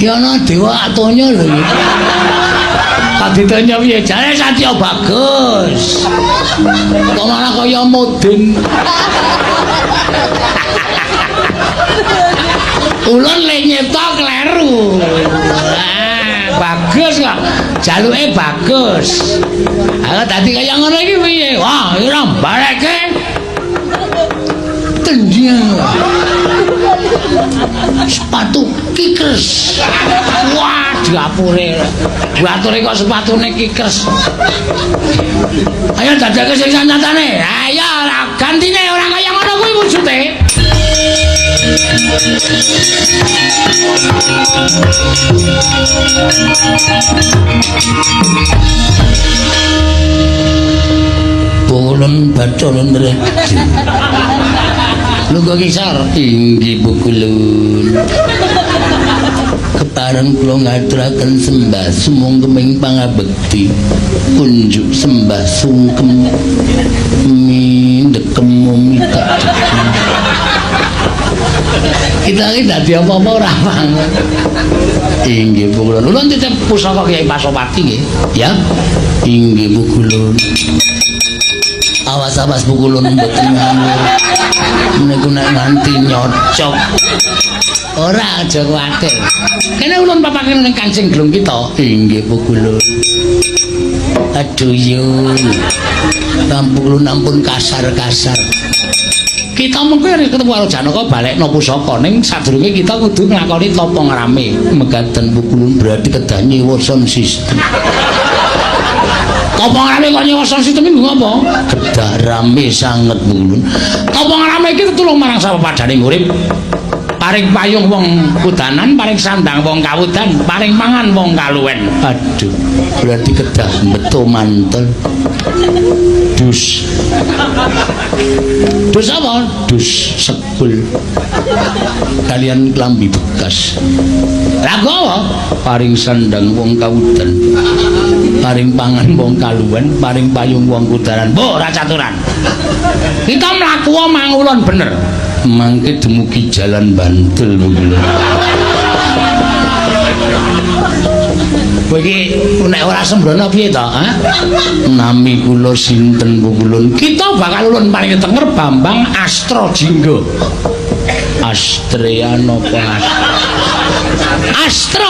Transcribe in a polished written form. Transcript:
Ya ana dewa atonya lho. Kaditanya piye jare Satya Bagus. Kok malah kaya Mudin. Ulun le nyipta kleru. Bagus kok. Jaluke bagus. Aku dadi kaya ngono iki piye? Wah, ora bareke. Tenjing. Sepatu Kickers. Wah, diapure. Bature kok sepatune Kickers. Ayo dadake sing nyatane. Ayo ora gantine ora kaya ngono kuwi wujude. Pulun bacolon redi. Lungguh kisar inggih bukulun. Kepareng kula ngaturaken sembah sumung keming pangabekti. Kunjuk sembah sungkem mindek kemumika. Kita iki dadi apa-apa ora mangan. Inggih bukulun. Ulun titip pusaka Kyai Pasopati nggih, ya. Inggih bukulun. Awas-awas bukulun mboten nganggo. Niku nek nganti nyocok. Ora aja kuwatir. Kene ulun papaken ning Kancing Glung kita. Inggih bukulun. Aduh yun. Ampun ampun kasar-kasar. Kita mengko nek ketemu karo Janaka balekno pusaka ning sadurunge kita kudu nglakoni tapa ngrame. Megaten bukulun berarti kedah nyewoson sistem. Apa ngrame kok nyewoson sistem iku ngopo? Kedah rame sanget bukulun. Apa ngrame iki tetulung marang sapepadane urip. Paring payung wong kudanan, paring sandang wong kawudan, paring mangan wong kaluwen. Aduh, berarti kedah metu mantel. Dus. Dus apa? Dus sekul. Kalian klambi bekas. Lagu apa? Paring sandang wong kawudan. Paring pangan wong kaluwen, paring payung wong kudanan. Mbok ora caturan. Kita mlaku mangulon bener. Mangke dumugi jalan Bantul bukulun. Kowe iki nek ora sembrono piye to, ha? Nami kula sinten bukulun? Kita bakal ulun paring tenger Bambang Astra Jingga. Astrian apa? Astra